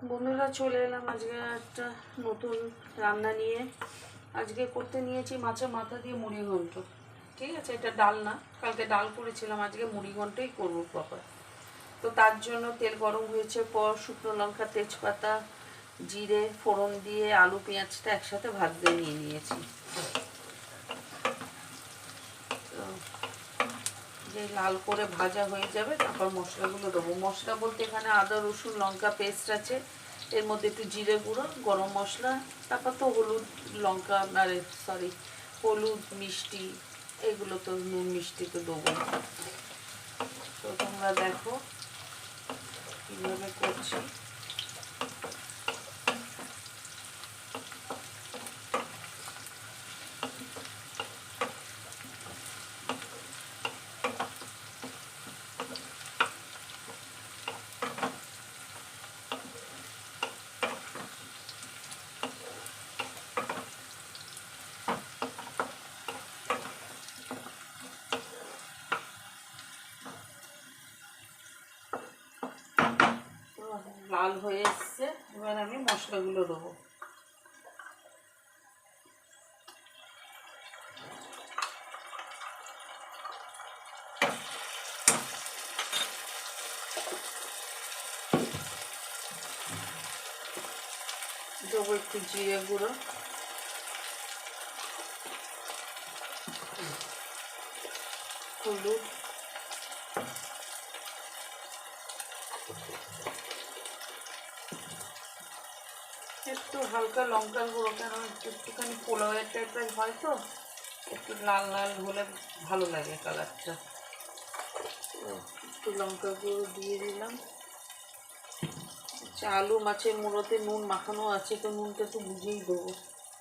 বন্ধুরা, চলে এলাম আজকে একটা নতুন রান্না নিয়ে। আজকে করতে নিয়েছি মাছের মাথা দিয়ে মুড়ি ঘন্ট। ঠিক আছে, এটা ডাল না, কালকে ডাল করেছিলাম, আজকে মুড়ি ঘন্টই করবো প্রপার। তো তার জন্য তেল গরম হয়েছে পর শুকনো লঙ্কা, তেজপাতা, জিরে ফোড়ন দিয়ে আলু পেঁয়াজটা একসাথে ভাজতে নিয়ে নিয়েছি। তো যে লাল করে ভাজা হয়ে যাবে তারপর মশলাগুলো দেবো। মশলা বলতে এখানে আদা রসুন লঙ্কা পেস্ট আছে, এর মধ্যে একটু জিরে গুঁড়ো, গরম মশলা, তারপর তো হলুদ লঙ্কা হলুদ মিষ্টি, এগুলো তো নুন মিষ্টি তো দেবো। তো তোমরা দেখো কীভাবে করছি। লাল হয়ে এসছে, এবার আমি মশলাগুলো দেবো। দেবো একটু জিরে গুঁড়ো, হলুদ, একটু হালকা লঙ্কার গুঁড়ো, কেন একটুখানি পোলাওয়ের টাইপের হয় তো, একটু লাল লাল হলে ভালো লাগে কালারটা। একটু লঙ্কা গুঁড়ো দিয়ে দিলাম। আচ্ছা, আলু মাছের মুড়োতে নুন মাখানো আছে, তো নুনটা একটু বুঝেই দেবো।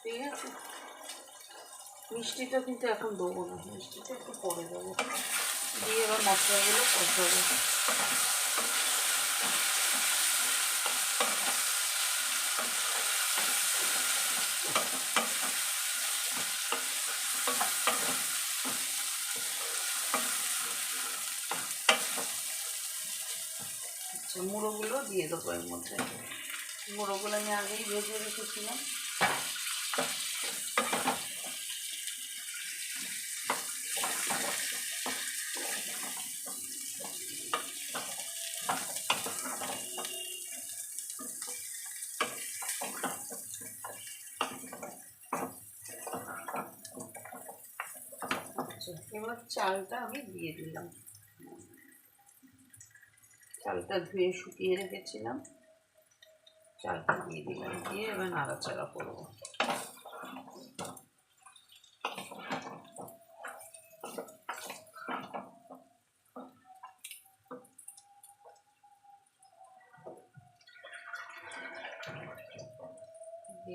ঠিক আছে, মিষ্টিটা কিন্তু এখন দেবো না, মিষ্টিটা একটু পরে দেবো। দিয়ে এবার মশলাগুলো কষাবো। আচ্ছা, মুড়োগুলো দিয়ে দেবো এর মধ্যে। মুড়োগুলো আমি আগেই ভেজে রেখেছিলাম। আচ্ছা, এবার চালটা আমি দিয়ে দিলাম। চালটা ধুয়ে শুকিয়ে রেখেছিলাম, চালটা দিয়ে দিলাম, দিয়ে এবার নাড়াচাড়া করবো।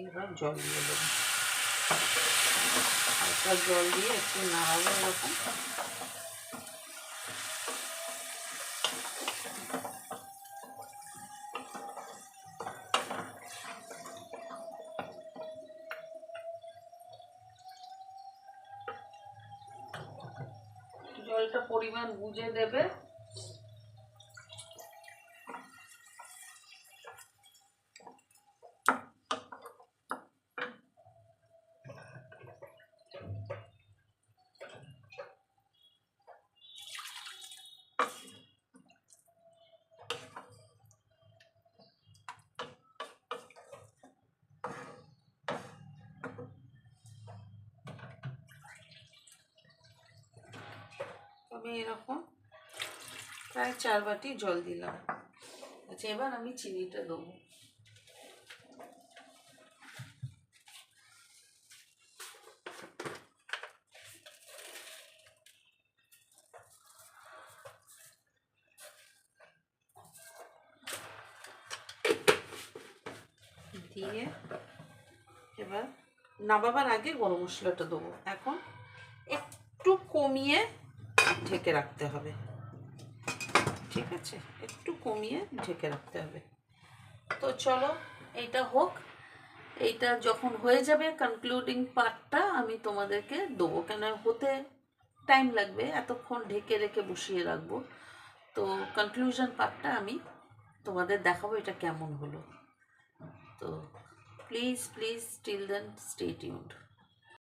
এবার জল দিয়ে দেবো, হালকা জল দিয়ে একটু নাড়াবো এরকম। জলটা পরিমাণ বুঝে দেবে। আমি এরকম প্রায় 4 বাটি জল দিলাম। আচ্ছা, এবার আমি চিনিটা দেবো। দিয়ে এবার নামাবার আগে গরম মশলাটা দেবো। এখন একটু কমিয়ে ঢেকে রাখতে হবে। ঠিক আছে, একটু কমিয়ে ঢেকে রাখতে হবে। তো চলো এইটা হোক। এইটা যখন হয়ে যাবে কনক্লুডিং পার্টটা আমি তোমাদেরকে দেবো, কেন হতে টাইম লাগবে, এতক্ষণ ঢেকে রেখে বসিয়ে রাখবো। তো কনক্লুশন পার্টটা আমি তোমাদের দেখাবো এটা কেমন হলো। তো please please till then stay tuned.